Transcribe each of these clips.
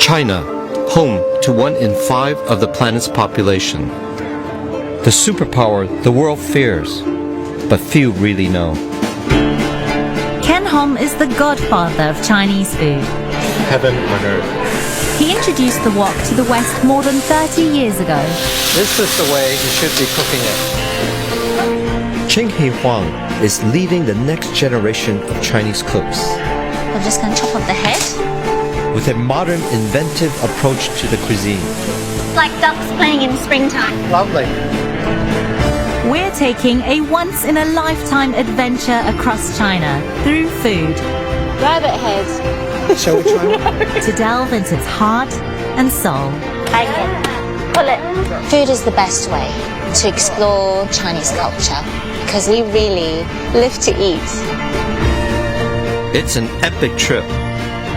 China, home to 1 in 5 of the planet's population. The superpower the world fears, but few really know. Ken Hom is the godfather of Chinese food. Heaven on earth. He introduced the wok to the West more than 30 years ago. This is the way you should be cooking it. Ching He Huang is leading the next generation of Chinese cooks. We're just going to chop off the head. With a modern, inventive approach to the cuisine. It's like ducks playing in springtime. Lovely. We're taking a once-in-a-lifetime adventure across China through food. Rabbit head. Shall we try? To delve into its heart and soul. Like it. Pull it. Food is the best way to explore Chinese culture because we really live to eat. It's an epic trip.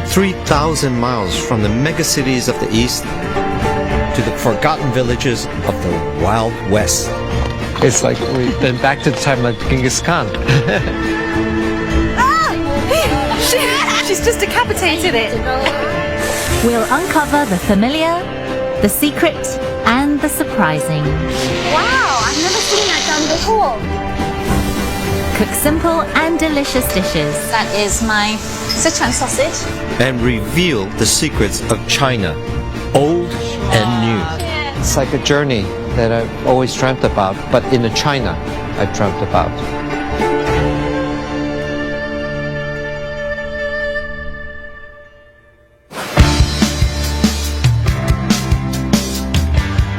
3,000 miles from the megacities of the East to the forgotten villages of the Wild West. It's like we've been back to the time of Genghis Khan. She's just decapitated it. We'll uncover the familiar, the secret, and the surprising. Wow, I've never seen that done before. Cook simple and delicious dishes. That is my Sichuan sausage. And reveal the secrets of China, old and new. It's like a journey that I've always dreamt about, but in a China I dreamt about.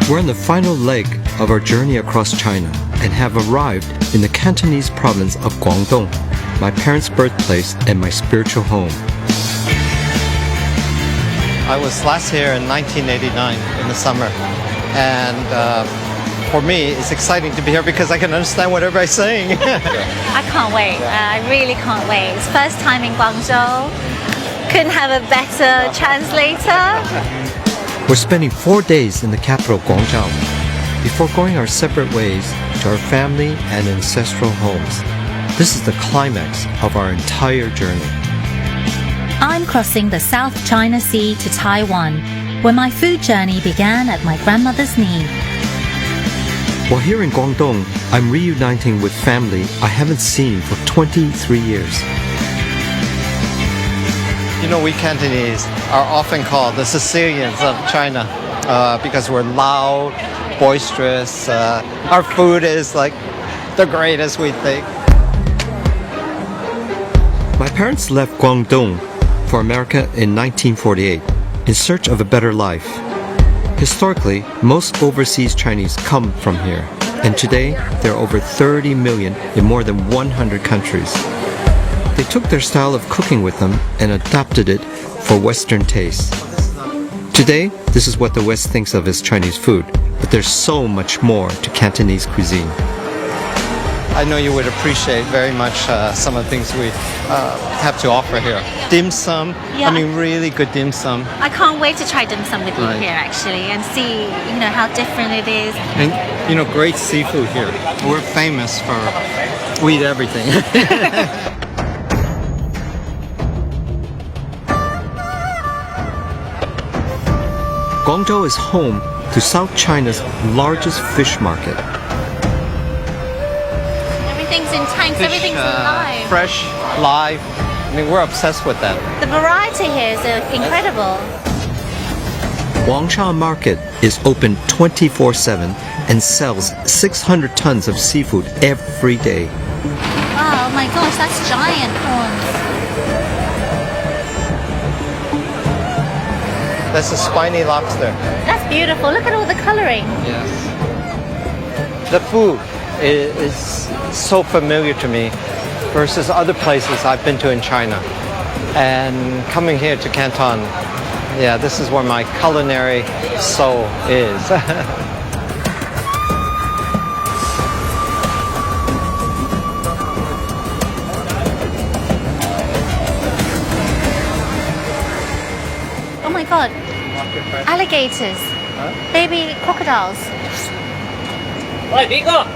We're on the final leg of our journey across China and have arrived in the Cantonese province of Guangdong, my parents' birthplace and my spiritual home. I was last here in 1989 in the summer, and for me it's exciting to be here because I can understand whatever I'm saying. I can't wait. I really can't wait. It's first time in Guangzhou. Couldn't have a better translator. We're spending 4 days in the capital, Guangzhou, before going our separate ways to our family and ancestral homes. This is the climax of our entire journey. I'm crossing the South China Sea to Taiwan, where my food journey began at my grandmother's knee. While here in Guangdong, I'm reuniting with family I haven't seen for 23 years. You know, we Cantonese are often called the Sicilians of China because we're loud, boisterous. Our food is like the greatest, we think. My parents left Guangdong for America in 1948 in search of a better life. Historically, most overseas Chinese come from here, and today there are over 30 million in more than 100 countries. They took their style of cooking with them and adapted it for Western tastes. Today, this is what the West thinks of as Chinese food, but there's so much more to Cantonese cuisine. I know you would appreciate very much some of the things we have to offer here. Dim sum, Yeah. I mean really good dim sum. I can't wait to try dim sum with you Right. here actually and see, how different it is. And, great seafood here. We're famous for, we eat everything. Guangzhou is home to South China's largest fish market. Everything's in tanks, everything's alive. Fresh, live. I mean, we're obsessed with that. The variety here is incredible. Wangsha Market is open 24/7 and sells 600 tons of seafood every day. Wow, oh my gosh, that's giant prawns. That's a spiny lobster. That's beautiful. Look at all the coloring. Yes. The food is so familiar to me versus other places I've been to in China. And coming here to Canton, yeah, this is where my culinary soul is. Oh my god. Alligators. Baby crocodiles. 喂，邊個？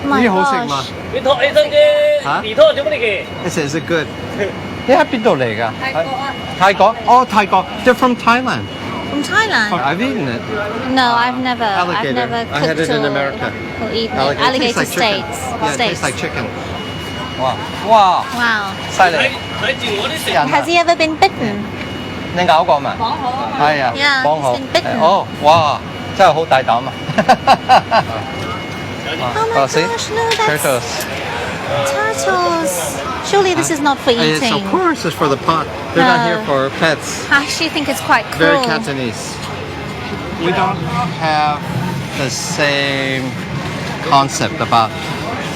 Oh my 呢好食嘛 gosh. 你托起身啫，你托做乜嚟嘅？ Is it good? 你喺邊度嚟㗎？泰國啊。泰國？哦，泰國。They're from Thailand. From Thailand? I've eaten it. No, I've never. Alligator. I've never I had cooked it in or, America. or eaten it. It Alligator tastes like chicken. steaks. Yeah, it steaks. tastes like chicken. Wow. Wow. Wow. 犀利。Has he ever been bitten? 你咬過嘛？係啊， Yeah, 綁好。 he's been bitten. 哦，哇，真係好大膽啊！ Oh my see? gosh, no, that's Turtles. turtles. Surely this is not for Yes, eating. of course, it's for the pot. They're not here for pets. I actually think it's quite Very cruel. Cantonese. We don't have the same concept about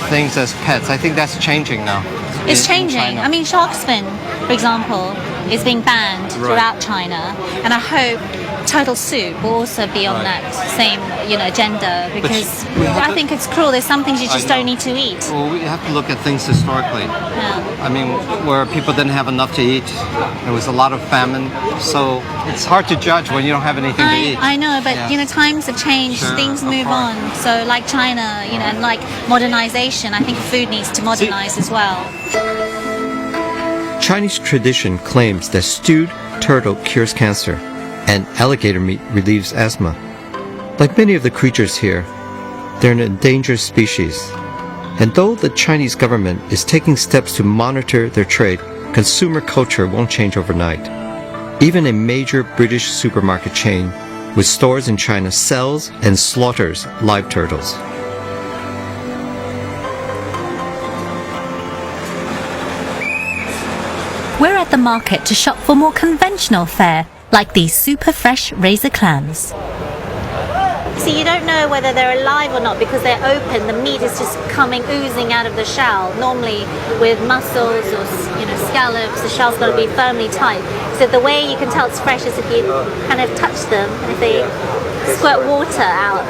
things as pets. I think that's changing now. It's in changing. China. I mean, shark fin, for example, is being banned throughout China, and I hope turtle soup will also be on that same, agenda, because I think it's cruel. There's some things you just don't need to eat. Well, we have to look at things historically. Yeah. I mean, where people didn't have enough to eat, there was a lot of famine, so it's hard to judge when you don't have anything to eat. I know, but Yeah. times have changed, Sure, things of move course. on. So, like China, and like modernization, I think food needs to modernize as well. Chinese tradition claims that stewed turtle cures cancer and alligator meat relieves asthma. Like many of the creatures here, they're an endangered species. And though the Chinese government is taking steps to monitor their trade, consumer culture won't change overnight. Even a major British supermarket chain with stores in China sells and slaughters live turtles. We're at the market to shop for more conventional fare, like these super fresh razor clams. See, you don't know whether they're alive or not because they're open. The meat is just oozing out of the shell. Normally, with mussels or scallops, the shell's got to be firmly tight. So the way you can tell it's fresh is if you kind of touch them and if they squirt water out.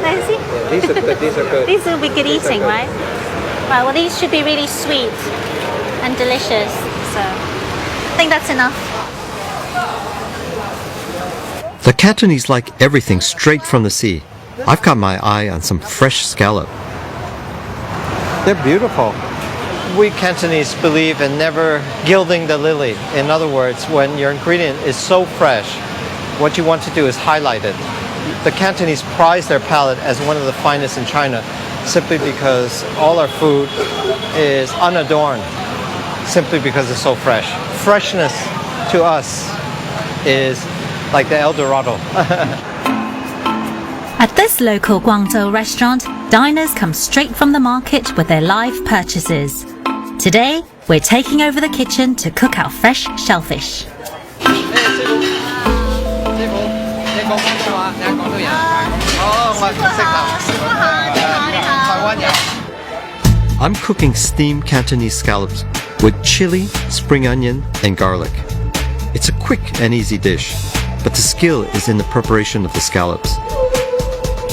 There, see? These are good. These are good. These will be good eating, right? Right. Well, these should be really sweet and delicious. So I think that's enough. The Cantonese like everything straight from the sea. I've got my eye on some fresh scallop. They're beautiful. We Cantonese believe in never gilding the lily. In other words, when your ingredient is so fresh, what you want to do is highlight it. The Cantonese prize their palate as one of the finest in China simply because all our food is unadorned simply because it's so fresh. Freshness to us is like the El Dorado. At this local Guangzhou restaurant, diners come straight from the market with their live purchases. Today, we're taking over the kitchen to cook our fresh shellfish. I'm cooking steamed Cantonese scallops with chili, spring onion, and garlic. It's a quick and easy dish, but the skill is in the preparation of the scallops.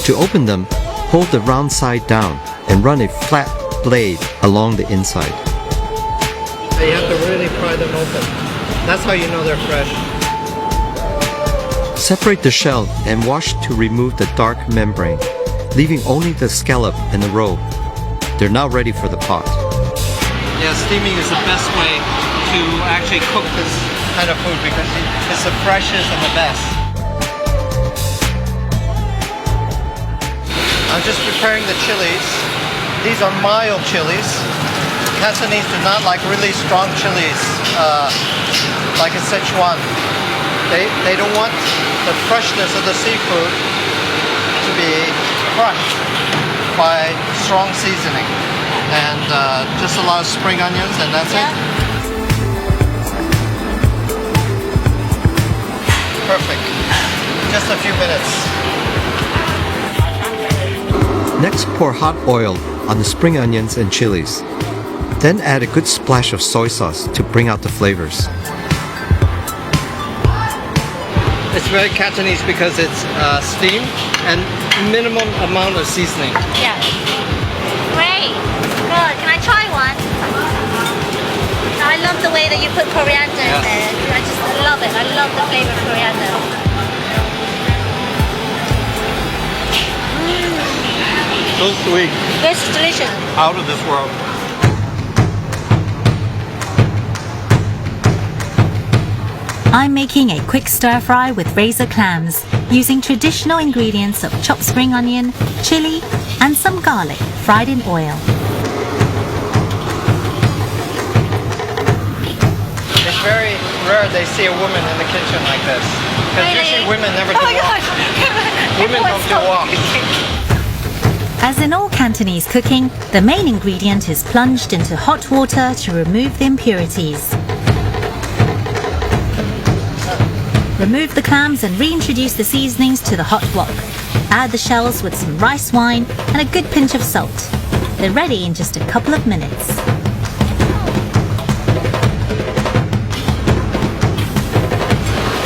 To open them, hold the round side down and run a flat blade along the inside. So you have to really pry them open. That's how you know they're fresh. Separate the shell and wash to remove the dark membrane, leaving only the scallop and the roe. They're now ready for the pot. Yeah, steaming is the best way to actually cook this kind of food because it's the freshest and the best. I'm just preparing the chilies. These are mild chilies. Cantonese do not like really strong chilies like in Sichuan. They don't want the freshness of the seafood to be crushed by strong seasoning. And just a lot of spring onions and that's it. Perfect. Just a few minutes. Next, pour hot oil on the spring onions and chilies. Then add a good splash of soy sauce to bring out the flavors. It's very Cantonese because it's steamed and minimum amount of seasoning. Yeah. Great. Good. Can I try one? I love the way that you put coriander in there. I just love it. I love the flavor of coriander. So sweet. It's delicious. Out of this world. I'm making a quick stir fry with razor clams using traditional ingredients of chopped spring onion, chili, and some garlic fried in oil. It's very rare they see a woman in the kitchen like this. Because Really? usually women never do Oh my walk. gosh! Women don't do walk. As in all Cantonese cooking, the main ingredient is plunged into hot water to remove the impurities. Remove the clams and reintroduce the seasonings to the hot wok. Add the shells with some rice wine and a good pinch of salt. They're ready in just a couple of minutes. A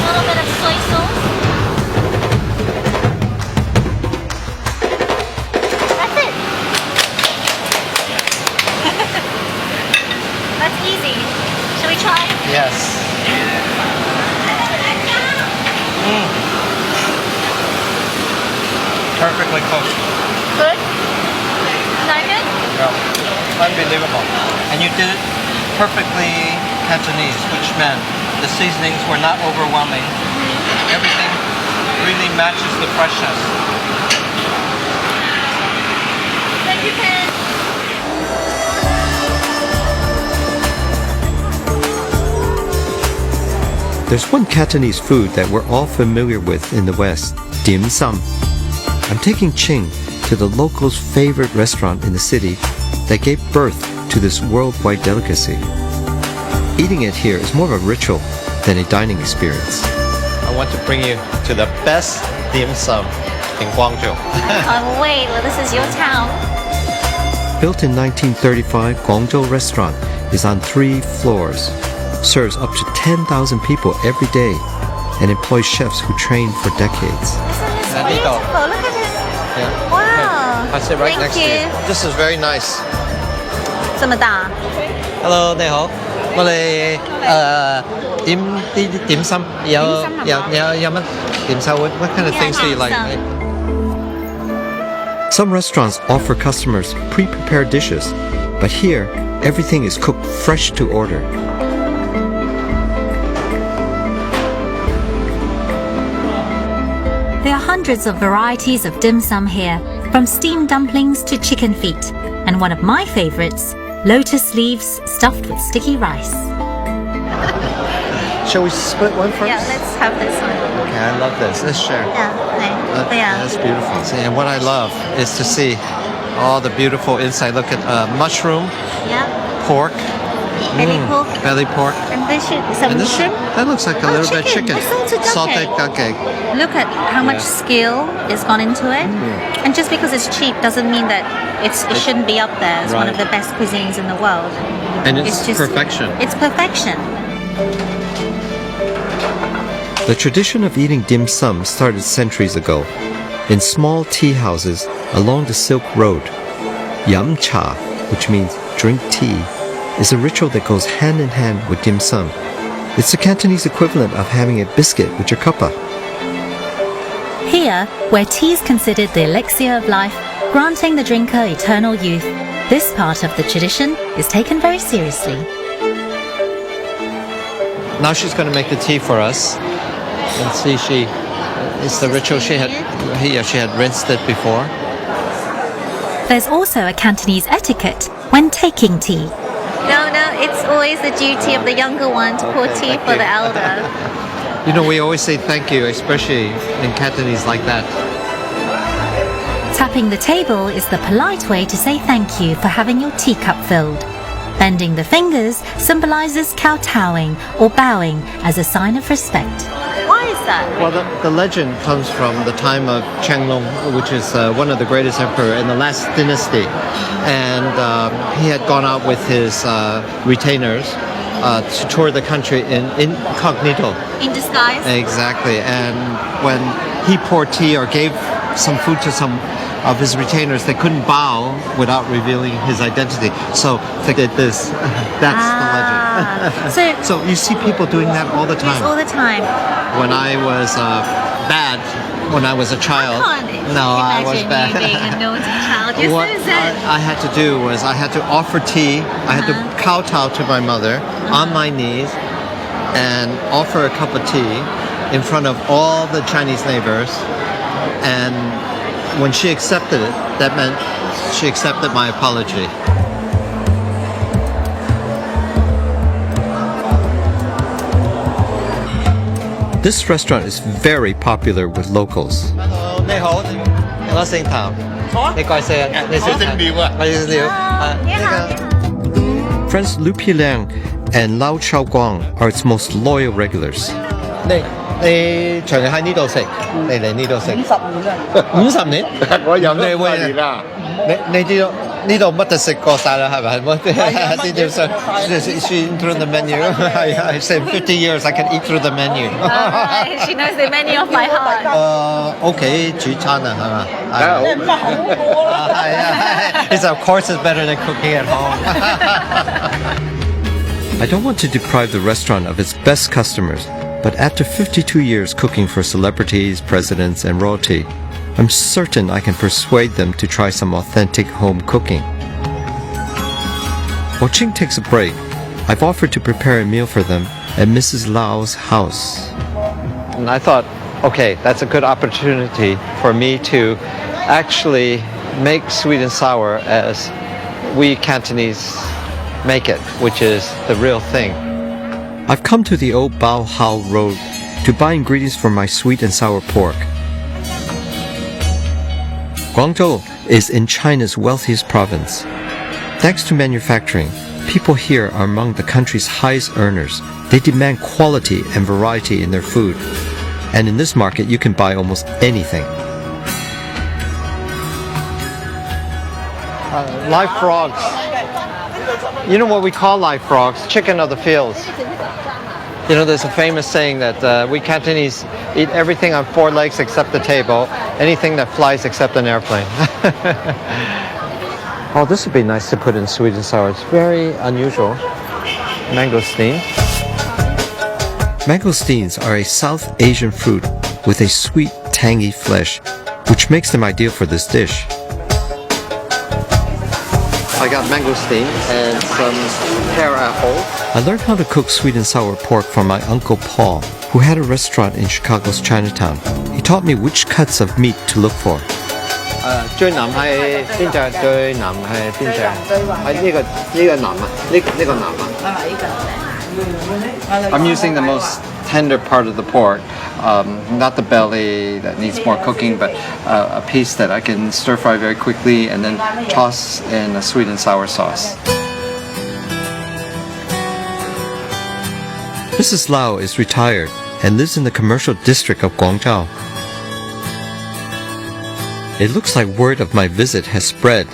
little bit of soy sauce. That's it. That's easy. Shall we try? Yes. Perfectly cooked. Good? Is that good? Yeah. Unbelievable. And you did it perfectly Cantonese, which meant the seasonings were not overwhelming. Everything really matches the freshness. Thank you, Ken. There's one Cantonese food that we're all familiar with in the West, dim sum. I'm taking Ching to the locals' favorite restaurant in the city that gave birth to this worldwide delicacy. Eating it here is more of a ritual than a dining experience. I want to bring you to the best dim sum in Guangzhou. Can't wait. Well, this is your town. Built in 1935, Guangzhou Restaurant is on 3 floors, serves up to 10,000 people every day, and employs chefs who train for decades. Isn't this Nandito. beautiful? Look at this. Yeah. Wow. I sit right Thank next to you. you. This is very nice. 这么大。 Hello，你好。我哋點啲點心有乜點心？What kind of things do you like? Some restaurants offer customers pre-prepared dishes, but here, everything is cooked fresh to order. There are hundreds of varieties of dim sum here, from steamed dumplings to chicken feet, and one of my favorites, lotus leaves stuffed with sticky rice. Shall we split one first? Yeah, let's have this one. Okay, I love this. Let's share. That's beautiful. See, and what I love is to see all the beautiful inside. Look at mushroom, Yeah. pork, Belly pork. belly pork, And this should some and this shrimp. that looks like a little bit of chicken. It's salted Salted gake. Look at how much Yeah. skill is gone into it. And just because it's cheap doesn't mean that it shouldn't be up there as one of Right. the best cuisines in the world. And it's perfection. It's perfection. The tradition of eating dim sum started centuries ago in small tea houses along the Silk Road. Yam cha, which means drink tea, is a ritual that goes hand in hand with dim sum. It's the Cantonese equivalent of having a biscuit with your cuppa. Here, where tea is considered the elixir of life, granting the drinker eternal youth, this part of the tradition is taken very seriously. Now she's going to make the tea for us. And see, it's the ritual. She had rinsed it before. There's also a Cantonese etiquette when taking tea. No, it's always the duty of the younger one to pour tea for the elder. You know, we always say thank you, especially in Cantonese like that. Tapping the table is the polite way to say thank you for having your teacup filled. Bending the fingers symbolizes kowtowing or bowing as a sign of respect. Why is that? Well, the legend comes from the time of Qianlong, which is one of the greatest emperor in the last dynasty. And he had gone out with his retainers to tour the country in incognito. In disguise? Exactly. And when he poured tea or gave some food to some of his retainers, they couldn't bow without revealing his identity. So they did this. That's the legend. So you see people doing that all the time. Yes, all the time. When I was bad, when I was a child. I can't I was imagine bad. you being a naughty child. You're What so zen. I had to do was I had to offer tea. I had to kowtow to my mother on my knees and offer a cup of tea in front of all the Chinese neighbors. And when she accepted it, that meant she accepted my apology. This restaurant is very popular with locals. Hello, 你好，我姓譚。你貴姓啊？你姓廖啊？我姓廖。Friends Lu Pilang and Lao Chaoguang are its most loyal regulars. 你長期喺呢度食，你嚟呢度食50年啦，50年，我有咩會年啦？你知道呢度乜都食過晒啦，係咪？啲點上 eat through the menu. I said 50 years I can eat through the menu. She knows the menu of my heart. 屋企煮餐啊，係嘛？係啊，It's of course it's better than cooking at home. I don't want to deprive the restaurant of its best customers, but after 52 years cooking for celebrities, presidents, and royalty, I'm certain I can persuade them to try some authentic home cooking. While Ching takes a break, I've offered to prepare a meal for them at Mrs. Lau's house. And I thought, okay, that's a good opportunity for me to actually make sweet and sour as we Cantonese make it, which is the real thing. I've come to the old Bao Hao Road to buy ingredients for my sweet and sour pork. Guangzhou is in China's wealthiest province. Thanks to manufacturing, people here are among the country's highest earners. They demand quality and variety in their food. And in this market, you can buy almost anything. Live frogs. You know what we call live frogs? Chicken of the fields. You know, there's a famous saying that we Cantonese eat everything on four legs except the table, anything that flies except an airplane. Oh, this would be nice to put in sweet and sour. It's very unusual. Mangosteen. Mangosteens are a South Asian fruit with a sweet, tangy flesh, which makes them ideal for this dish. I got mangosteen and some pear apple. I learned how to cook sweet and sour pork from my Uncle Paul, who had a restaurant in Chicago's Chinatown. He taught me which cuts of meat to look for. 最南係邊隻？最南係邊隻？係呢個南啊？呢個南啊？I'm using the most tender part of the pork, not the belly that needs more cooking, but a piece that I can stir fry very quickly and then toss in a sweet and sour sauce. Mrs. Lau is retired and lives in the commercial district of Guangzhou. It looks like word of my visit has spread.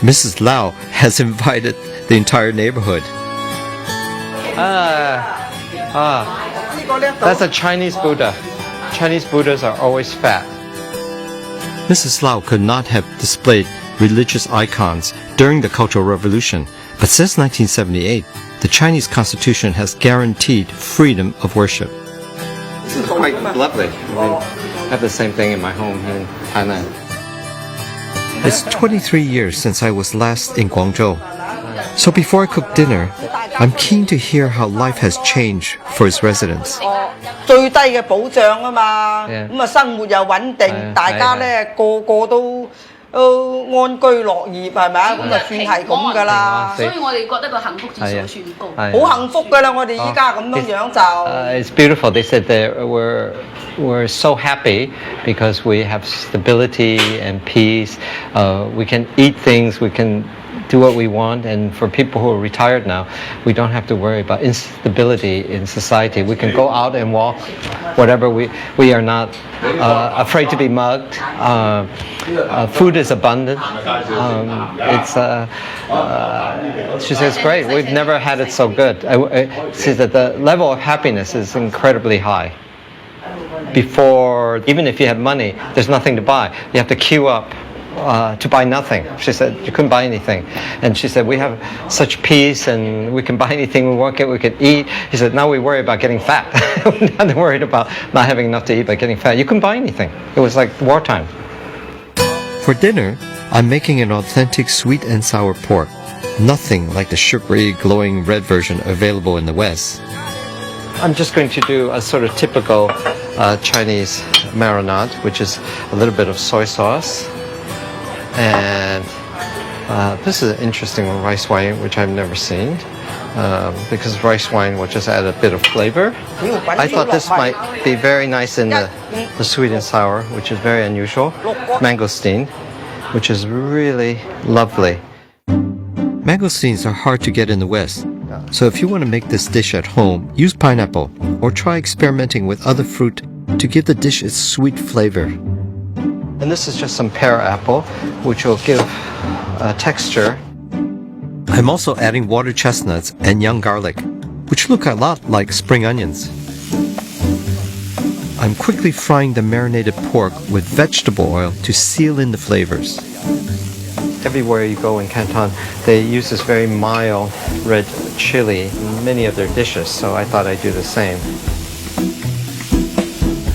Mrs. Lau has invited the entire neighborhood. That's a Chinese Buddha. Chinese Buddhas are always fat. Mrs. Lau could not have displayed religious icons during the Cultural Revolution, but since 1978, the Chinese Constitution has guaranteed freedom of worship. This is quite lovely. I have the same thing in my home here in Thailand. It's 23 years since I was last in Guangzhou. So before I cook dinner, I'm keen to hear how life has changed for its residents. 最低嘅保障啊嘛，咁啊生活又穩定，大家咧個個都安居樂業係咪啊？咁就算係咁噶啦。所以我哋覺得個幸福指數算高，好幸福噶啦！我哋依家咁樣樣就。It's beautiful. They said that we're so happy because we have stability and peace. We can eat things. We can do what we want, and for people who are retired now, we don't have to worry about instability in society. We can go out and walk, whatever. We are not afraid to be mugged. Food is abundant. She says, great. We've never had it so good. She said that the level of happiness is incredibly high. Before, even if you have money, there's nothing to buy. You have to queue up to buy nothing. She said you couldn't buy anything. And she said we have such peace and we can buy anything we want, we could eat. He said now we worry about getting fat. We're not worried about not having enough to eat but getting fat. You couldn't buy anything. It was like wartime. For dinner, I'm making an authentic sweet and sour pork. Nothing like the sugary, glowing red version available in the West. I'm just going to do a sort of typical Chinese marinade, which is a little bit of soy sauce. And this is an interesting rice wine, which I've never seen. Because rice wine will just add a bit of flavor. I thought this might be very nice in the sweet and sour, which is very unusual. Mangosteen, which is really lovely. Mangosteens are hard to get in the West, so if you want to make this dish at home, use pineapple or try experimenting with other fruit to give the dish its sweet flavor. And this is just some pear apple, which will give texture. I'm also adding water chestnuts and young garlic, which look a lot like spring onions. I'm quickly frying the marinated pork with vegetable oil to seal in the flavors. Everywhere you go in Canton, they use this very mild red chili in many of their dishes, so I thought I'd do the same.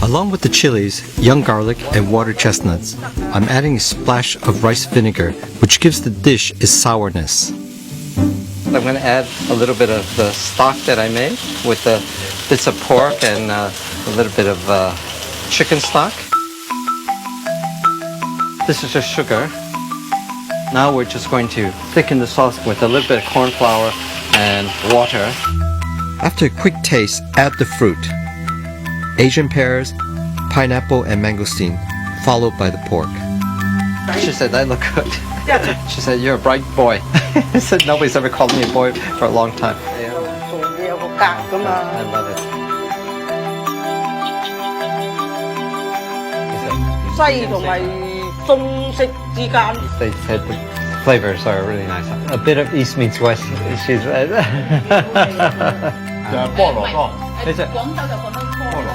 Along with the chilies, young garlic, and water chestnuts, I'm adding a splash of rice vinegar, which gives the dish its sourness. I'm going to add a little bit of the stock that I made with the bits of pork and a little bit of chicken stock. This is just sugar. Now we're just going to thicken the sauce with a little bit of corn flour and water. After a quick taste, add the fruit. Asian pears, pineapple, and mangosteen, followed by the pork. She said, I look good. She said, you're a bright boy. I said, nobody's ever called me a boy for a long time. I love it. 西同埋中式之間。 They said the flavors are really nice. A bit of East meets West. She's right. 就係菠蘿多。呢隻廣州就講得菠蘿。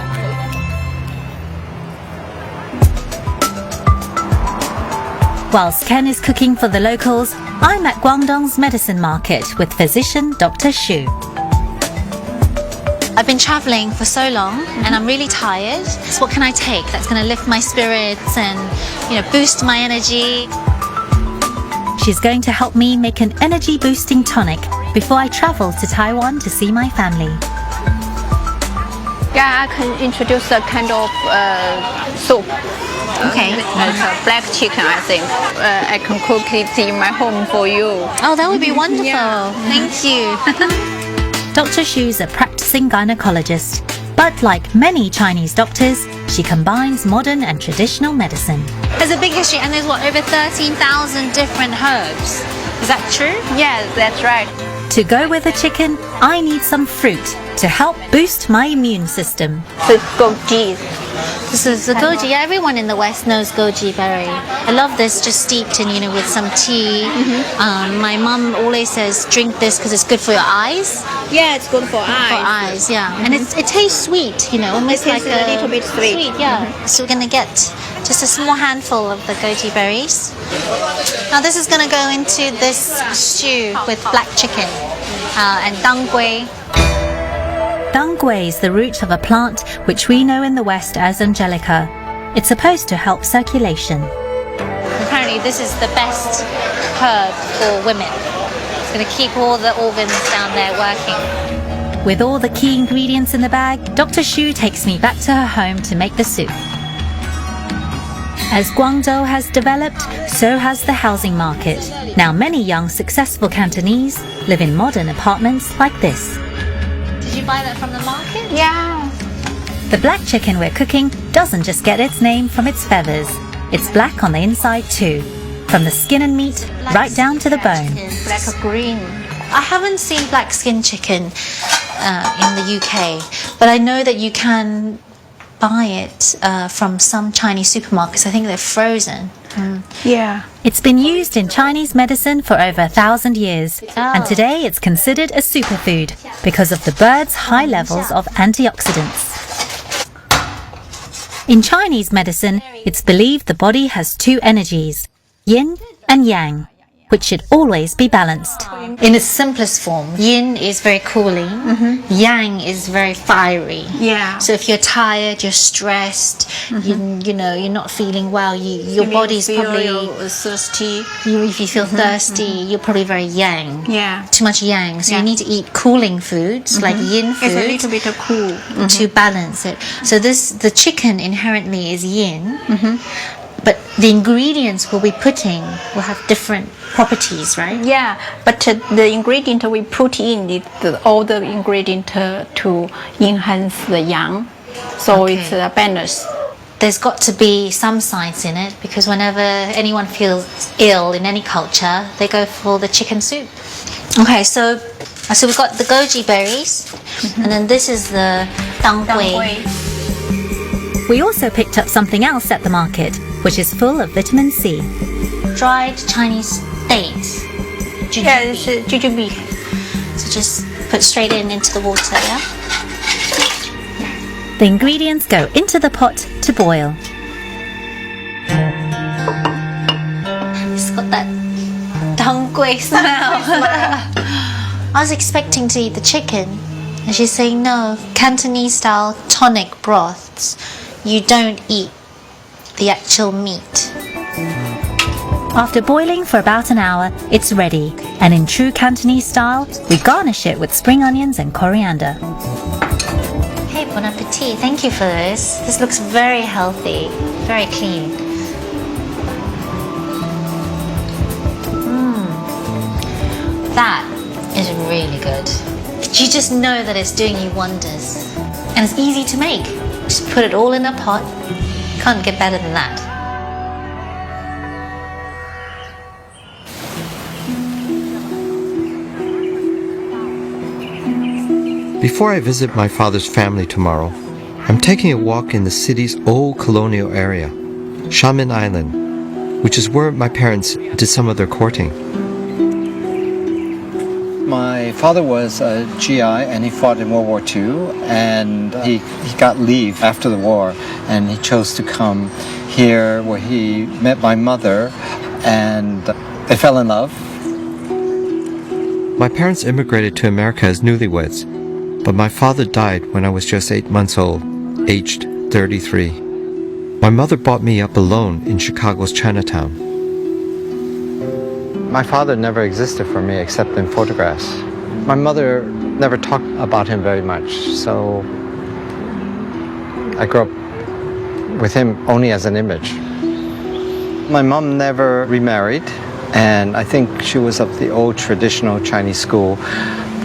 Whilst Ken is cooking for the locals, I'm at Guangdong's medicine market with physician Dr. Xu. I've been traveling for so long and I'm really tired. So what can I take that's going to lift my spirits and, boost my energy? She's going to help me make an energy-boosting tonic before I travel to Taiwan to see my family. Yeah, I can introduce a kind of soup. Okay. It's a black chicken, I think. I can cook it in my home for you. Oh, that would be wonderful. Yeah. Thank you. Dr. Xu's a practicing gynecologist, but like many Chinese doctors, she combines modern and traditional medicine. There's a big history and there's over 13,000 different herbs. Is that true? Yes, that's right. To go with the chicken, I need some fruit to help boost my immune system. So it's goji. This is the goji. Yeah, everyone in the West knows goji berry. I love this, just steeped in, with some tea. My mum always says, drink this because it's good for your eyes. Yeah, it's good for eyes. For eyes, yeah. And it tastes sweet, almost It tastes like a little bit sweet. yeah. So we're going to get just a small handful of the goji berries. Now this is going to go into this stew with black chicken and dangui. Dangui is the root of a plant which we know in the West as angelica. It's supposed to help circulation. Apparently this is the best herb for women. It's going to keep all the organs down there working. With all the key ingredients in the bag, Dr. Xu takes me back to her home to make the soup. As Guangzhou has developed, so has the housing market. Now many young, successful Cantonese live in modern apartments like this. Did you buy that from the market? Yeah. The black chicken we're cooking doesn't just get its name from its feathers. It's black on the inside too, from the skin and meat right down to the bone. Black or green. I haven't seen black skin chicken in the UK, but I know that you can buy it from some Chinese supermarkets. I think they're frozen. Yeah. It's been used in Chinese medicine for over 1,000 years, and today it's considered a superfood because of the bird's high levels of antioxidants. In Chinese medicine, it's believed the body has two energies, yin and yang. which should always be balanced. In its simplest form, yin is very cooling, yang is very fiery. Yeah. So if you're tired, you're stressed, you know, you're not feeling well, your body's probably thirsty. if you feel thirsty, you're probably very yang. Yeah. Too much yang. So Yeah. you need to eat cooling foods like yin food. It's a little bit cool. To balance it. So the chicken inherently is yin, but the ingredients we'll be putting will have different properties, right? Yeah, but the ingredient we put in is all the ingredient to enhance the yang, so Okay. it's a balance. There's got to be some science in it because whenever anyone feels ill in any culture, they go for the chicken soup. Okay, so we've got the goji berries, and then this is the dang gui. We also picked up something else at the market, which is full of vitamin C. Dried Chinese dates. Yeah, it's jujube. So just put straight into the water, yeah? The ingredients go into the pot to boil. It's got that dang gui smell. I was expecting to eat the chicken, and she's saying no, Cantonese style tonic broths, you don't eat the actual meat. After boiling for about an hour, it's ready. And in true Cantonese style, we garnish it with spring onions and coriander. Hey, bon appetit. Thank you for this. This looks very healthy, very clean. That is really good. You just know that it's doing you wonders. And it's easy to make. Just put it all in a pot. Can't get better than that. Before I visit my father's family tomorrow, I'm taking a walk in the city's old colonial area, Shaman Island, which is where my parents did some of their courting. My father was a GI and he fought in World War II, and he got leave after the war, and he chose to come here where he met my mother and they fell in love. My parents immigrated to America as newlyweds, but my father died when I was just 8 months old, aged 33. My mother brought me up alone in Chicago's Chinatown. My father never existed for me except in photographs. My mother never talked about him very much, so I grew up with him only as an image. My mom never remarried, and I think she was of the old traditional Chinese school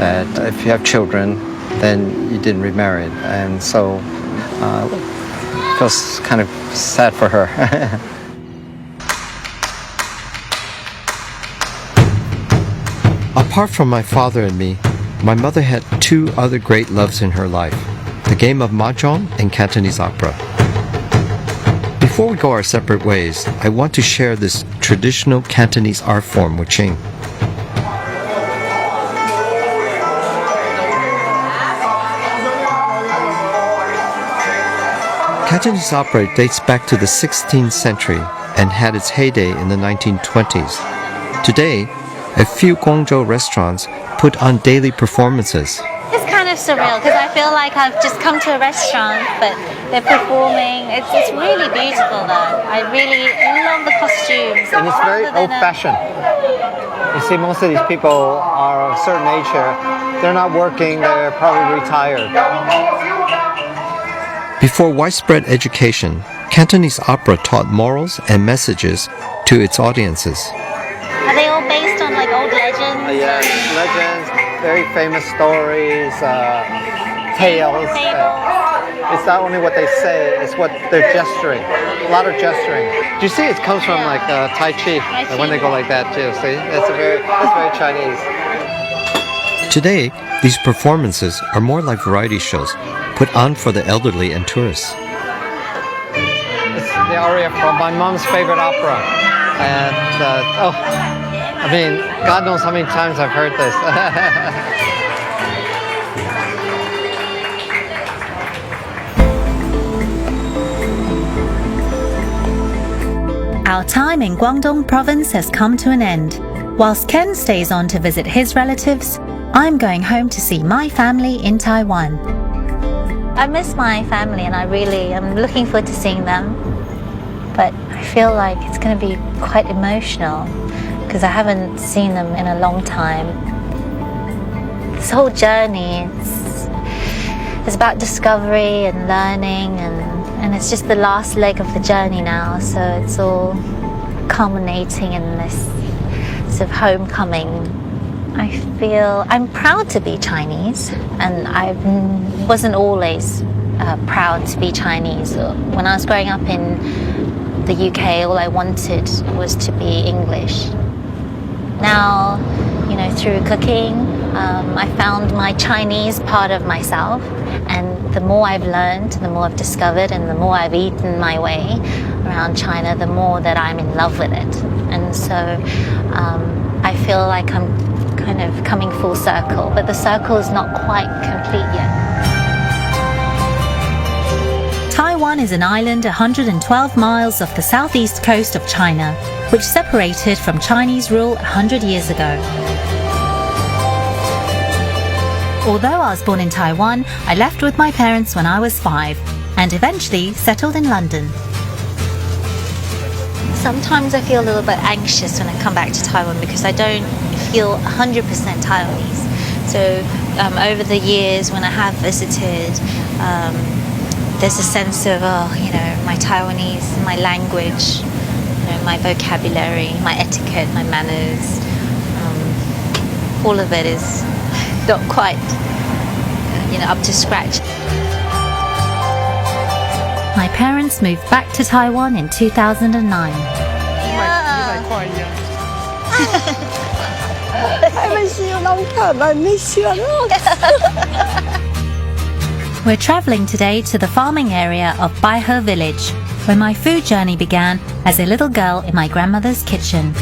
that if you have children, then you didn't remarry. And so it feels kind of sad for her. Apart from my father and me, my mother had two other great loves in her life, the game of mahjong and Cantonese opera. Before we go our separate ways, I want to share this traditional Cantonese art form with Ching. Cantonese opera dates back to the 16th century and had its heyday in the 1920s. Today, a few Guangzhou restaurants put on daily performances. It's kind of surreal because I feel like I've just come to a restaurant, but they're performing. It's really beautiful though. I really love the costumes. And it's very old-fashioned. You see, most of these people are of a certain age here. They're not working, they're probably retired. Before widespread education, Cantonese opera taught morals and messages to its audiences. Are they all based on like old legends? Yes, legends, very famous stories, tales. It's not only what they say, it's what they're gesturing. A lot of gesturing. Do you see it comes from like Tai Chi, when they go like that too, see? That's very Chinese. Today, these performances are more like variety shows, put on for the elderly and tourists. It's the aria from my mom's favorite opera. And, I mean, God knows how many times I've heard this. Our time in Guangdong province has come to an end. Whilst Ken stays on to visit his relatives, I'm going home to see my family in Taiwan. I miss my family and I'm looking forward to seeing them. But I feel like it's going to be quite emotional because I haven't seen them in a long time. This whole journey, it's about discovery and learning and it's just the last leg of the journey now. So it's all culminating in this sort of homecoming. I feel I'm proud to be Chinese, and I wasn't always proud to be Chinese. When I was growing up in the UK, all I wanted was to be English. Now, through cooking, I found my Chinese part of myself, and the more I've learned, the more I've discovered, and the more I've eaten my way around China, the more that I'm in love with it. And so I feel like I'm kind of coming full circle, but the circle is not quite complete yet. Taiwan is an island 112 miles off the southeast coast of China, which separated from Chinese rule 100 years ago. Although I was born in Taiwan, I left with my parents when I was 5 and eventually settled in London. Sometimes I feel a little bit anxious when I come back to Taiwan because I don't feel 100% Taiwanese. So over the years when I have visited, there's a sense of, my Taiwanese, my language, my vocabulary, my etiquette, my manners, all of it is not quite, up to scratch. My parents moved back to Taiwan in 2009. We're travelling today to the farming area of Baihe village, where my food journey began as a little girl in my grandmother's kitchen.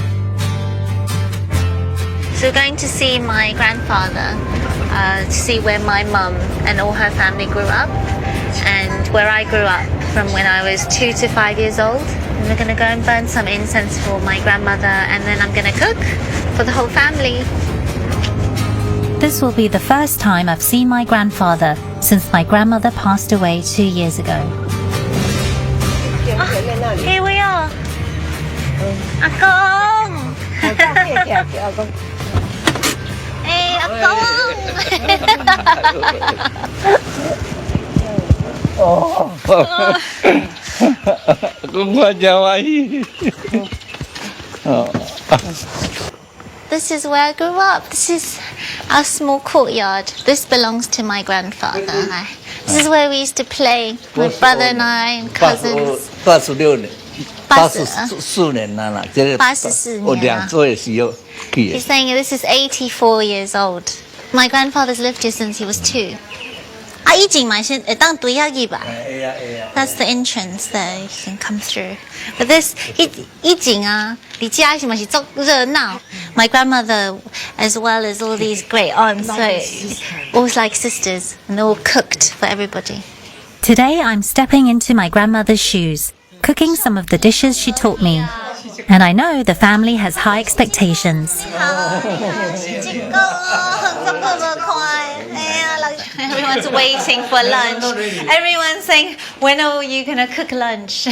So we're going to see my grandfather, to see where my mum and all her family grew up, and where I grew up from when I was 2 to 5 years old. And we're going to go and burn some incense for my grandmother, and then I'm going to cook for the whole family. This will be the first time I've seen my grandfather since my grandmother passed away 2 years ago. Here we are. Akong! Hey, Akong! This is where I grew up. This is our small courtyard. This belongs to my grandfather. This is where we used to play, my brother and I and cousins. 86年，84年啦，这个84我2岁的时候去的。 He's saying this is 84 years old. My grandfather's lived here since he was 2. 以前嘛是当对下去吧。That's the entrance there. You can come through. But this 以前啊，你家是嘛是足热闹。My grandmother, as well as all these great aunts, so always like sisters, and they all cooked for everybody. Today I'm stepping into my grandmother's shoes, cooking some of the dishes she taught me. And I know the family has high expectations. Everyone's waiting for lunch. Everyone's saying, when are you going to cook lunch?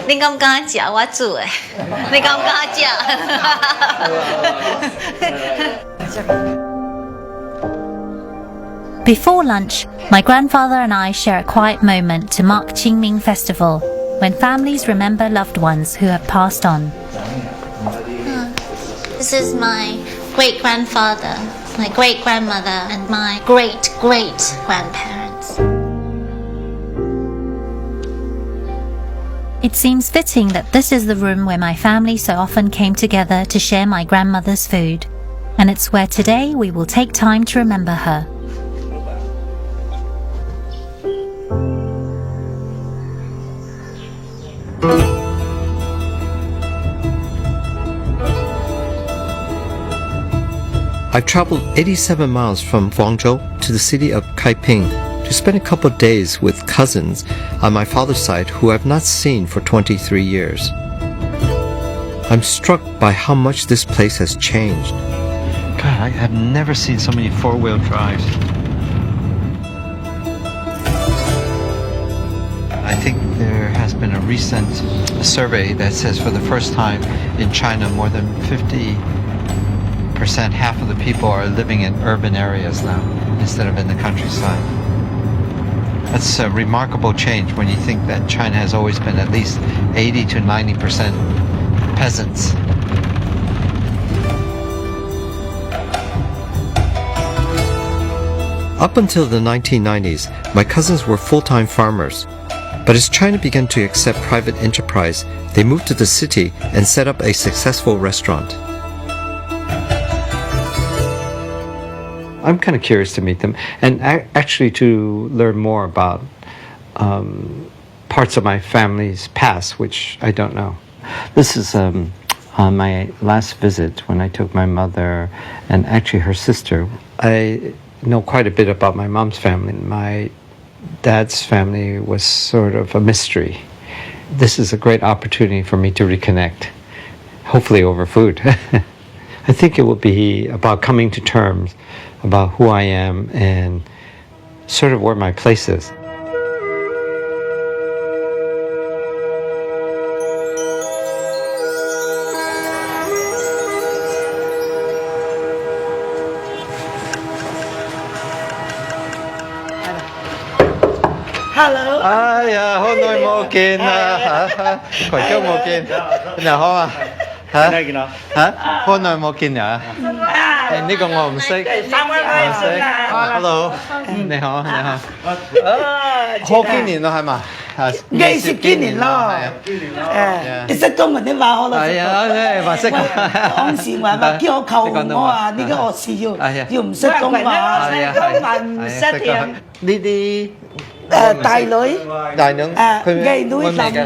你敢不敢吃？我煮的。你敢不敢吃？ Before lunch, my grandfather and I share a quiet moment to mark Qingming Festival, when families remember loved ones who have passed on. This is my great-grandfather, my great-grandmother, and my great-great-grandparents. It seems fitting that this is the room where my family so often came together to share my grandmother's food, and it's where today we will take time to remember her. I've traveled 87 miles from Guangzhou to the city of Kaiping to spend a couple of days with cousins on my father's side who I've not seen for 23 years. I'm struck by how much this place has changed. God, I have never seen so many four-wheel drives. I think there has been a recent survey that says for the first time in China, more than 50%, half of the people are living in urban areas now instead of in the countryside. That's a remarkable change when you think that China has always been at least 80 to 90% peasants. Up until the 1990s, my cousins were full-time farmers. But as China began to accept private enterprise, they moved to the city and set up a successful restaurant. I'm kind of curious to meet them and actually to learn more about parts of my family's past, which I don't know. This is on my last visit when I took my mother and actually her sister. I know quite a bit about my mom's family. My dad's family was sort of a mystery. This is a great opportunity for me to reconnect, hopefully over food. I think it will be about coming to terms about who I am and sort of where my place is. Hello. 哎呀，好耐冇見啦嚇，群久冇見，你好啊嚇嚇，好耐冇見啊！呢個我唔識，我唔識。Hello，你好你好。好幾年咯係嘛？20幾年咯，你識中文的嘛？可能係啊，話識。當時話叫我求我話呢個學士要唔識中文，中文唔識嘅。呢啲。大女，佢藝女男女，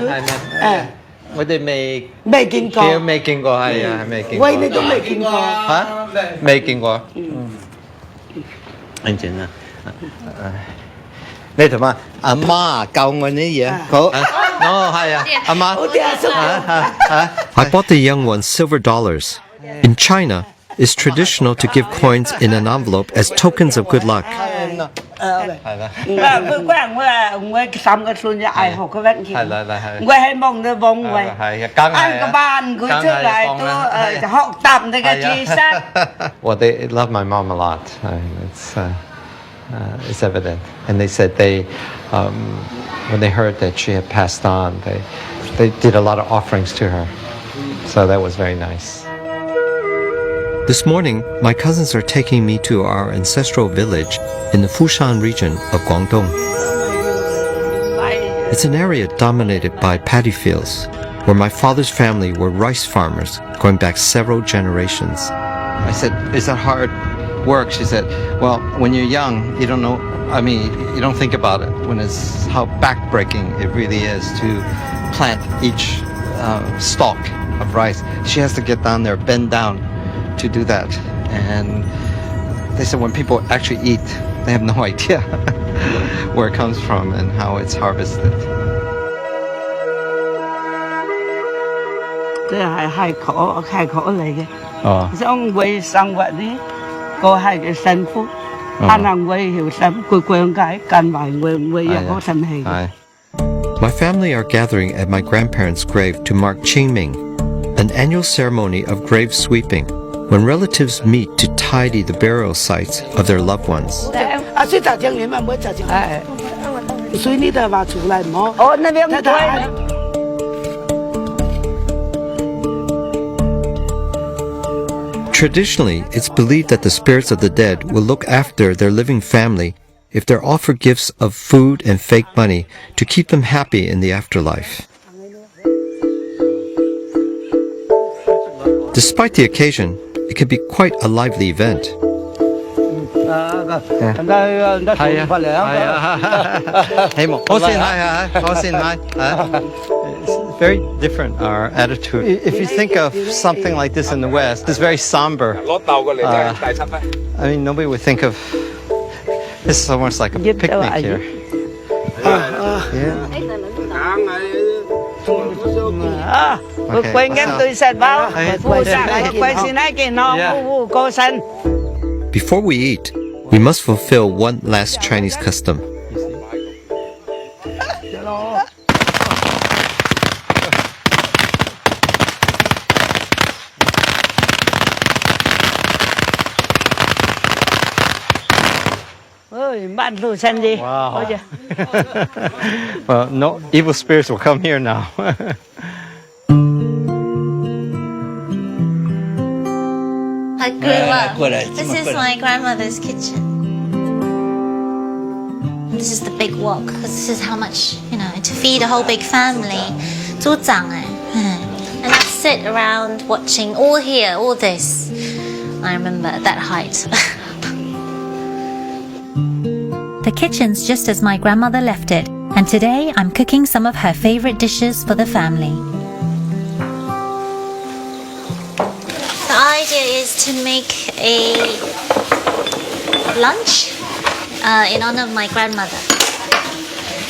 我哋未見過，未見過係啊，未見過。喂，你都未見過嚇？未見過。安靜啦。你同阿媽教我啲嘢，好。哦，係啊，阿媽。I bought the young ones silver dollars. In China, it's traditional to give coins in an envelope as tokens of good luck. 係啦。我3個孫就愛學嘅揾錢，我係望到望位，按個班佢出嚟都學習呢個知識。Well, they love my mom a lot. It's evident, and they said when they heard that she had passed on, they did a lot of offerings to her, so that was very nice. This morning, my cousins are taking me to our ancestral village in the Fushan region of Guangdong. It's an area dominated by paddy fields, where my father's family were rice farmers going back several generations. I said, "Is that hard work?" She said, "Well, when you're young, you don't know. I mean, you don't think about it when it's how backbreaking it really is to plant each stalk of rice. She has to get down there, bend down to do that." And they said when people actually eat, they have no idea where it comes from and how it's harvested. 即係苦嚟嘅。哦。想為生活呢，個係嘅辛苦，可能會有心佢講解，近埋會有好神氣。My family are gathering at my grandparents' grave to mark Qingming, an annual ceremony of grave sweeping, when relatives meet to tidy the burial sites of their loved ones. Traditionally, it's believed that the spirits of the dead will look after their living family if they're offered gifts of food and fake money to keep them happy in the afterlife. Despite the occasion, it can be quite a lively event. It's very different, our attitude. If you think of something like this in the West, it's very somber. I mean, nobody would think of this is almost like a picnic here. quên cái tôi sẽ báo phụ sang quay xin ai cái nó phụ cô sân. Before we eat, we must fulfill one last Chinese custom. Bạn phụ sân gì? Wow. Well, no evil spirits will come here now. I grew up. This is my grandmother's kitchen. This is the big wok because this is how much, to feed a whole big family. 猪长哎. And I sit around watching all this. I remember at that height. The kitchen's just as my grandmother left it, and today I'm cooking some of her favorite dishes for the family. The idea is to make a lunch in honor of my grandmother.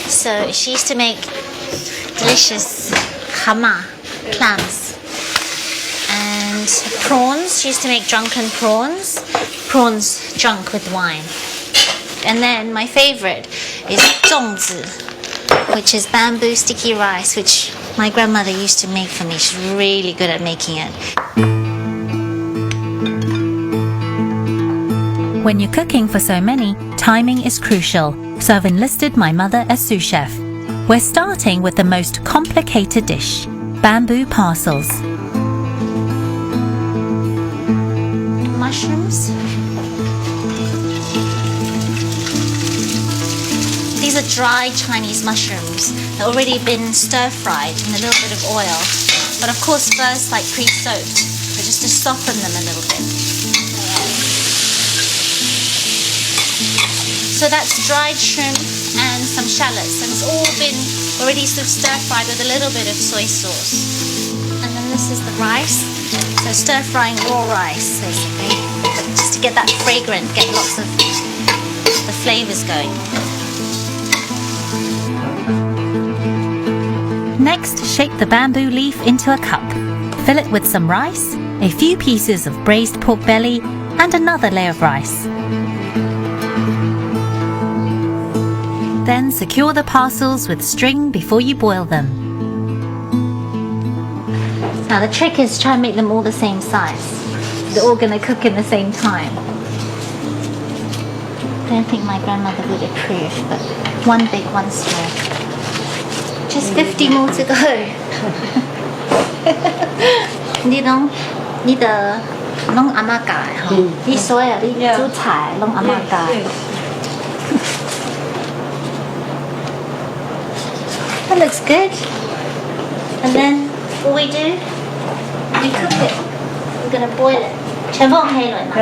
So she used to make delicious clams and prawns. She used to make drunken prawns drunk with wine. And then my favorite is 粽子, which is bamboo sticky rice, which my grandmother used to make for me. She's really good at making it. When you're cooking for so many, timing is crucial, so I've enlisted my mother as sous chef. We're starting with the most complicated dish, bamboo parcels. Mushrooms. These are dried Chinese mushrooms. They've already been stir-fried in a little bit of oil. But of course first pre-soaked, but just to soften them a little bit. So that's dried shrimp and some shallots. And it's all been already stir-fried with a little bit of soy sauce. And then this is the rice. So stir-frying raw rice, basically. Just to get that fragrant, get lots of the flavors going. Next, shape the bamboo leaf into a cup. Fill it with some rice, a few pieces of braised pork belly, and another layer of rice. Then secure the parcels with string before you boil them. Now the trick is to try and make them all the same size. They're all going to cook in the same time. I don't think my grandmother would approve, but one big, one small. Just 50 more to go. 你的弄阿嬷教的吼，你所有你煮菜弄阿嬷教的。That looks good. And then what we do, we cook it. We're gonna boil it. 全放黑了嘛。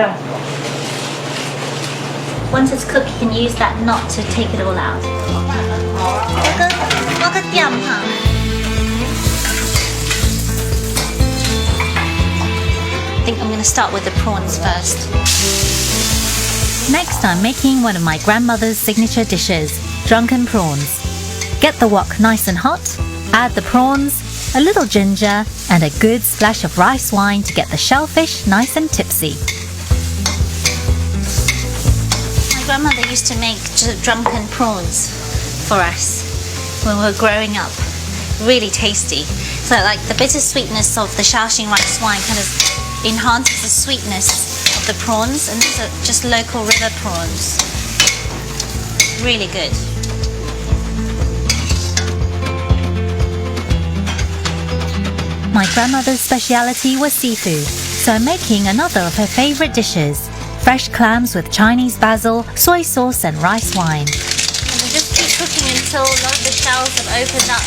Once it's cooked, you can use that knot to take it all out. 我个点哈。I think I'm going to start with the prawns first. Next, I'm making one of my grandmother's signature dishes, drunken prawns. Get the wok nice and hot, add the prawns, a little ginger, and a good splash of rice wine to get the shellfish nice and tipsy. My grandmother used to make drunken prawns for us when we were growing up. Really tasty. So like the bittersweetness of the Shaoxing rice wine kind of enhances the sweetness of the prawns, and these are just local river prawns. Really good. My grandmother's speciality was seafood, so I'm making another of her favorite dishes, fresh clams with Chinese basil, soy sauce and rice wine. And we just keep cooking until a lot of the shells have opened up.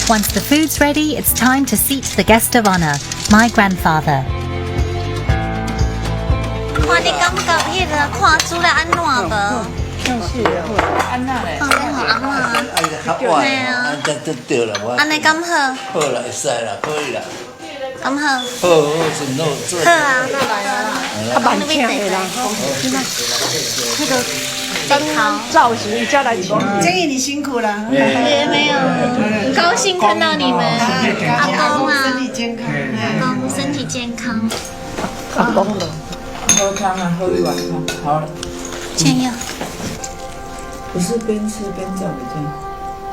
Once the food's ready, it's time to seat the guest of honor, my grandfather. 看你感觉迄个看煮了安怎无？是安那嘞？放在互阿嬷。较歪，这对了，我。安尼敢好？好啦，会使啦，可以啦。không hơn. 准肉做 喝啊，他蛮那边强的啦，那个健康。造型叫来请。建议你辛苦了。也没有，很高兴看到你们，阿公啊，身体健康。阿公身体健康。阿公的。喝汤啊，喝一碗汤，好了。煎药，不是边吃边叫的这样。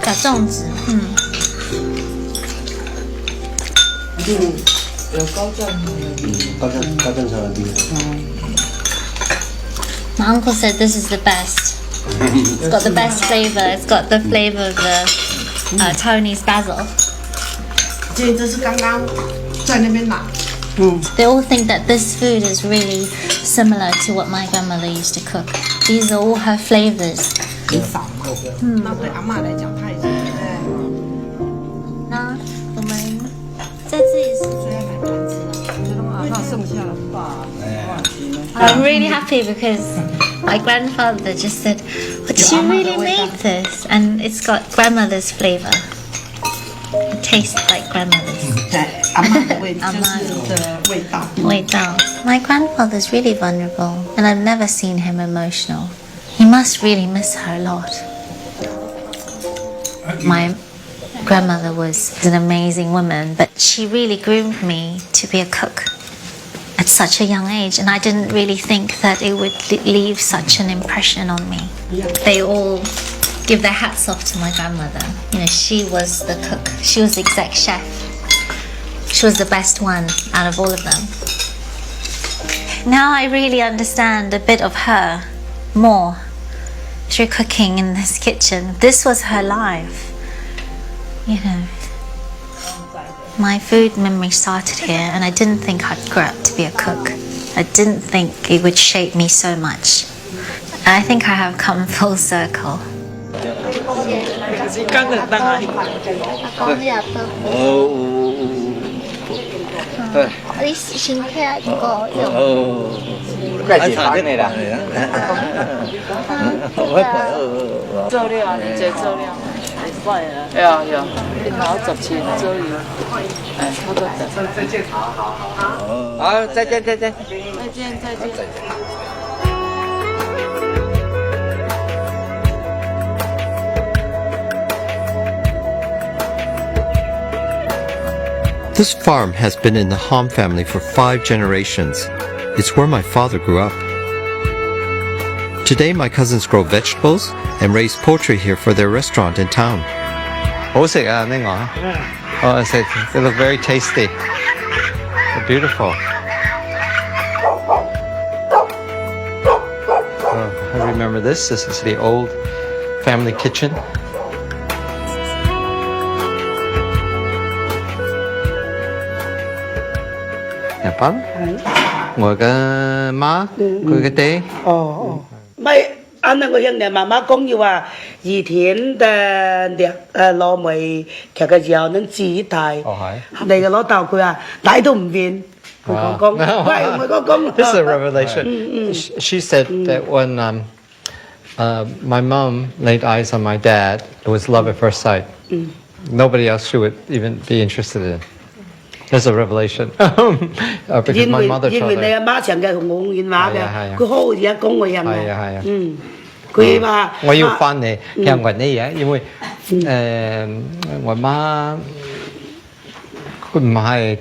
小粽子，有高酱高正常的地方。My uncle said this is the best. It's got the best flavor. It's got the flavor of the Tony's basil. 这是刚刚在那边拿。They all think that this food is really similar to what my grandmother used to cook. These are all her flavors. 很少嘛。那对阿嬷来讲，她已经那我们在这里是。那剩下的饭。I'm really happy because my grandfather just said, "But you really made this, and it's got grandmother's flavor. It tastes like grandmother's." 阿嬷的味，就是的味道。味道. My grandfather's really vulnerable, and I've never seen him emotional. He must really miss her a lot. My grandmother was an amazing woman, but she really groomed me to be a cook at such a young age, and I didn't really think that it would leave such an impression on me. They all give their hats off to my grandmother. You know, she was the cook. She was the exec chef. She was the best one out of all of them. Now I really understand a bit of her more through cooking in this kitchen. This was her life. You know, my food memory started here, and I didn't think I'd grow up to be a cook. I didn't think it would shape me so much. I think I have come full circle. 你身體個用。安查这里啦。做料，你这做料，会快啊。有，你好10錢做料，差不多。再見。好，再见。再見。This farm has been in the Hom family for 5 generations. It's where my father grew up. Today, my cousins grow vegetables and raise poultry here for their restaurant in town. 好食啊，呢個。Oh, they look very tasty. They're beautiful. I remember this. This is the old family kitchen. 日本，我嘅媽，佢嘅爹。咪安那個兄弟媽媽講要話，以前的糯米其實時候能自己帶。你嘅老豆佢話帶都唔變。佢講，喂，唔係講。This is a revelation. She said that when my mom laid eyes on my dad, it was love at first sight. Nobody else she would even be interested in. There's a revelation. Because my mother told her. 因為你阿媽成日同我講話嘅，佢好似講我人喎。佢話我要翻嚟聽過呢嘢，因為我媽佢唔係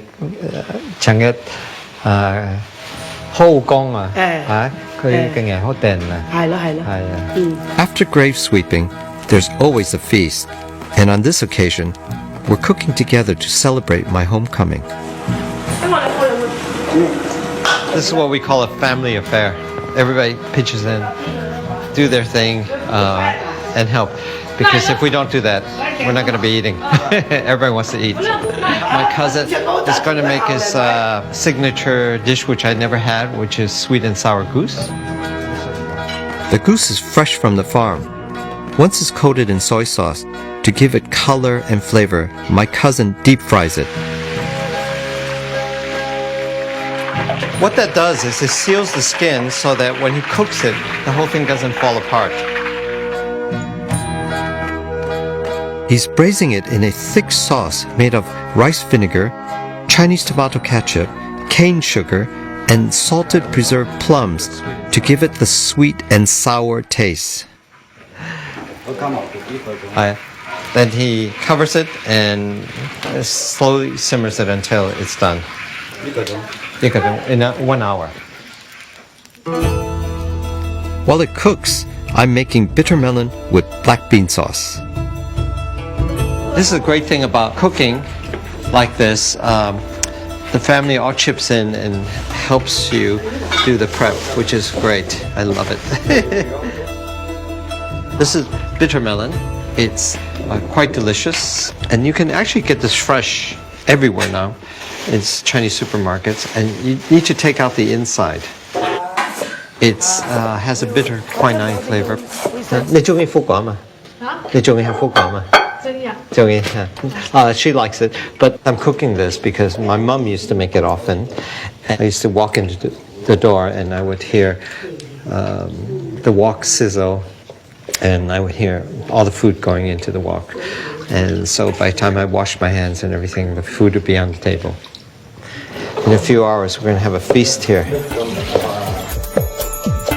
成日好講啊，佢嘅人好定啊。係啊。After grave sweeping, there's always a feast, and on this occasion, we're cooking together to celebrate my homecoming. This is what we call a family affair. Everybody pitches in, do their thing, and help. Because if we don't do that, we're not going to be eating. Everybody wants to eat. My cousin is going to make his signature dish, which I never had, which is sweet and sour goose. The goose is fresh from the farm. Once it's coated in soy sauce, to give it color and flavor, my cousin deep fries it. What that does is it seals the skin so that when he cooks it, the whole thing doesn't fall apart. He's braising it in a thick sauce made of rice vinegar, Chinese tomato ketchup, cane sugar, and salted preserved plums to give it the sweet and sour taste. Then he covers it and slowly simmers it until it's done. In 1 hour. While it cooks, I'm making bitter melon with black bean sauce. This is a great thing about cooking like this. The family all chips in and helps you do the prep, which is great. I love it. This is bitter melon. It's quite delicious, and you can actually get this fresh everywhere now. It's Chinese supermarkets, and you need to take out the inside. It has a bitter quinine flavor. 你中意福廣嘛？你中意係福廣嘛？She likes it, but I'm cooking this because my mom used to make it often. I used to walk into the door and I would hear the wok sizzle, and I would hear all the food going into the wok. And so by the time I washed my hands and everything, the food would be on the table. In a few hours, we're going to have a feast here.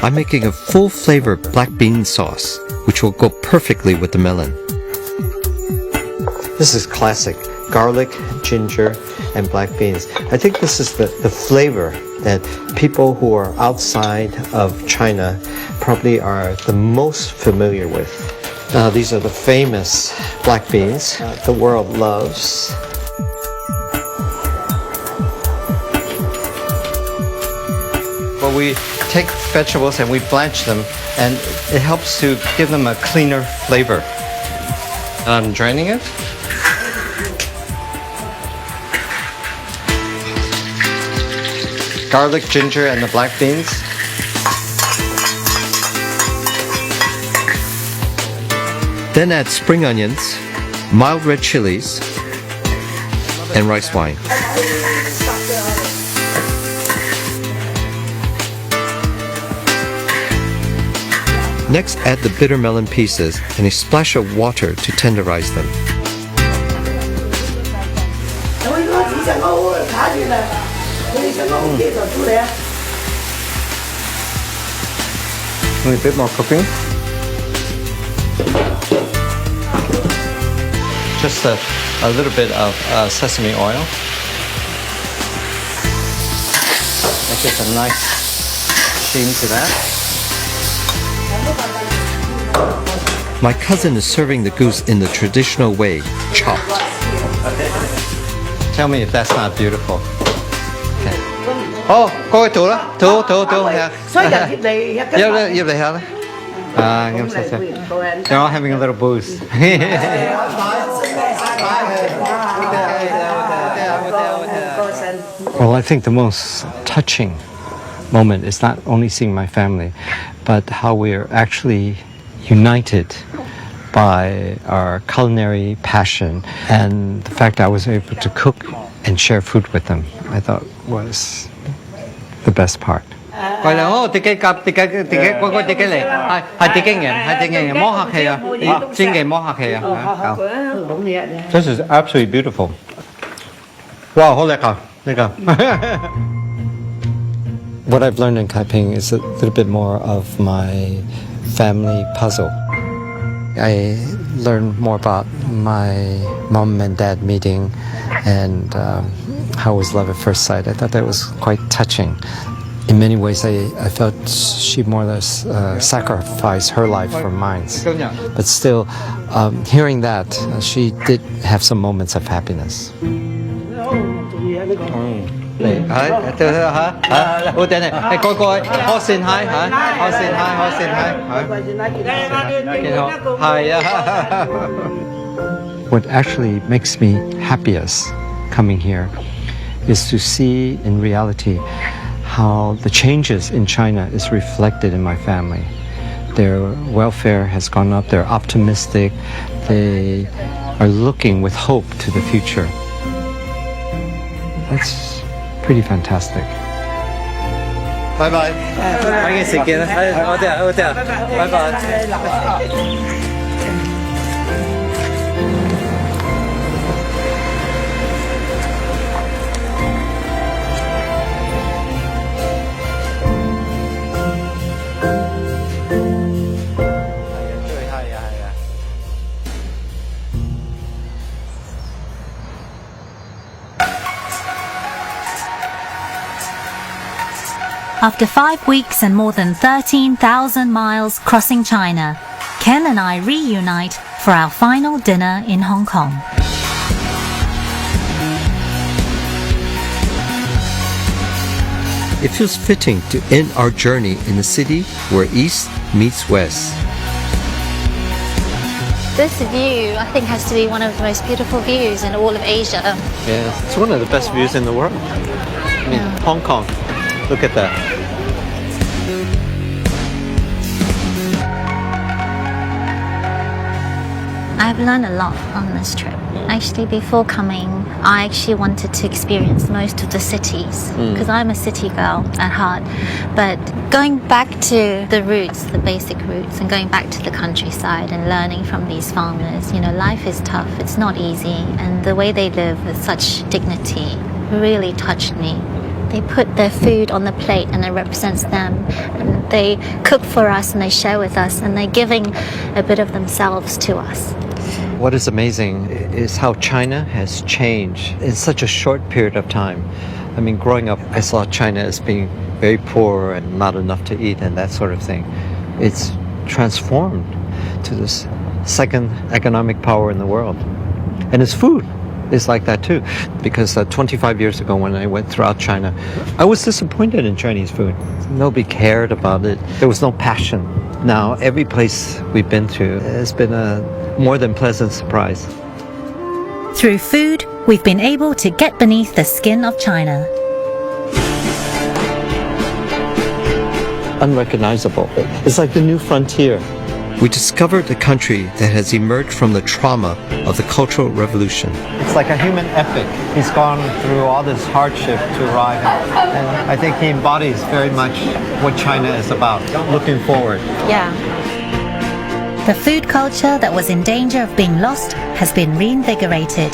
I'm making a full flavor black bean sauce, which will go perfectly with the melon. This is classic. Garlic, ginger, and black beans. I think this is the flavor that people who are outside of China probably are the most familiar with. These are the famous black beans the world loves. Well, we take vegetables and we blanch them, and it helps to give them a cleaner flavor. I'm draining it. Garlic, ginger, and the black beans. Then add spring onions, mild red chilies, and rice wine. Next, add the bitter melon pieces and a splash of water to tenderize them. A bit more cooking. Just a little bit of sesame oil. That gives a nice sheen to that. My cousin is serving the goose in the traditional way, chopped. Tell me if that's not beautiful. Okay. Oh, go to it. To. They're all having a little booze. Well, I think the most touching moment is not only seeing my family, but how we are actually united by our culinary passion, and the fact I was able to cook and share food with them, I thought was the best part. This is absolutely beautiful. Wow, what I've learned in Kaiping is a little bit more of my family puzzle. I learned more about my mom and dad meeting and how it was love at first sight. I thought that was quite touching. In many ways, I felt she more or less sacrificed her life for mine. But still, hearing that, she did have some moments of happiness. What actually makes me happiest coming here is to see in reality how the changes in China is reflected in my family. Their welfare has gone up, they're optimistic, they are looking with hope to the future. That's pretty fantastic. Bye-bye. Bye-bye. After 5 weeks and more than 13,000 miles crossing China, Ken and I reunite for our final dinner in Hong Kong. It feels fitting to end our journey in a city where East meets West. This view, I think, has to be one of the most beautiful views in all of Asia. Yeah, it's one of the best views in the world. I mean, Hong Kong. Look at that. I've learned a lot on this trip. Actually, before coming, I actually wanted to experience most of the cities because I'm a city girl at heart. But going back to the roots, the basic roots, and going back to the countryside and learning from these farmers, you know, life is tough. It's not easy. And the way they live with such dignity really touched me. They put their food on the plate and it represents them. And they cook for us and they share with us and they're giving a bit of themselves to us. What is amazing is how China has changed in such a short period of time. I mean, growing up, I saw China as being very poor and not enough to eat and that sort of thing. It's transformed to this second economic power in the world. And its food is like that too. Because 25 years ago when I went throughout China, I was disappointed in Chinese food. Nobody cared about it. There was no passion. Now, every place we've been to has been a more than pleasant surprise. Through food, we've been able to get beneath the skin of China. Unrecognizable. It's like the new frontier. We discovered a country that has emerged from the trauma of the Cultural Revolution. It's like a human epic. He's gone through all this hardship to arrive. And I think he embodies very much what China is about, looking forward. Yeah. The food culture that was in danger of being lost has been reinvigorated.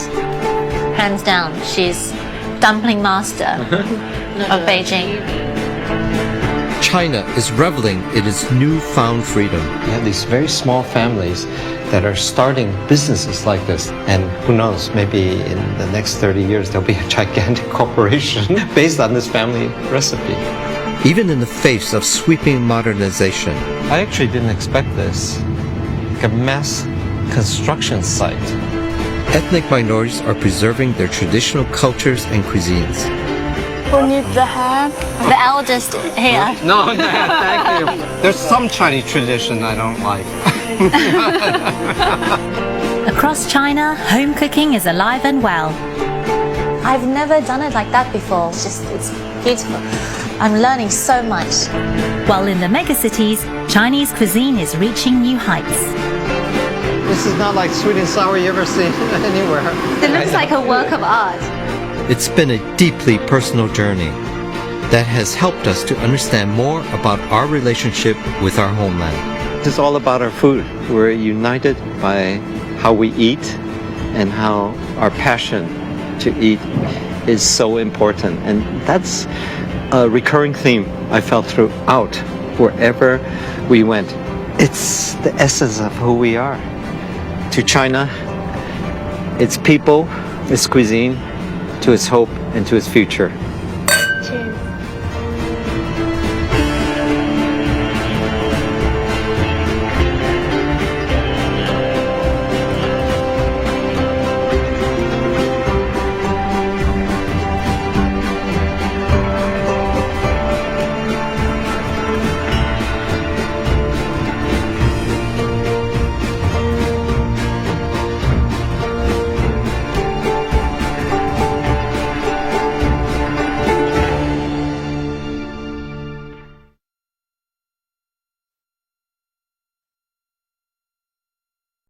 Hands down, she's dumpling master of Beijing. China is reveling in its newfound freedom. You have these very small families that are starting businesses like this. And who knows, maybe in the next 30 years, there'll be a gigantic corporation based on this family recipe. Even in the face of sweeping modernization. I actually didn't expect this. Like a mass construction site. Ethnic minorities are preserving their traditional cultures and cuisines. Who needs the hand? The eldest here. No, thank you. There's some Chinese tradition I don't like. Across China, home cooking is alive and well. I've never done it like that before. It's beautiful. I'm learning so much. While in the megacities, Chinese cuisine is reaching new heights. This is not like sweet and sour you ever see anywhere. It looks like a work of art. It's been a deeply personal journey that has helped us to understand more about our relationship with our homeland. It's all about our food. We're united by how we eat and how our passion to eat is so important. And that's a recurring theme I felt throughout wherever we went. It's the essence of who we are. To China, its people, its cuisine, to its hope and to its future.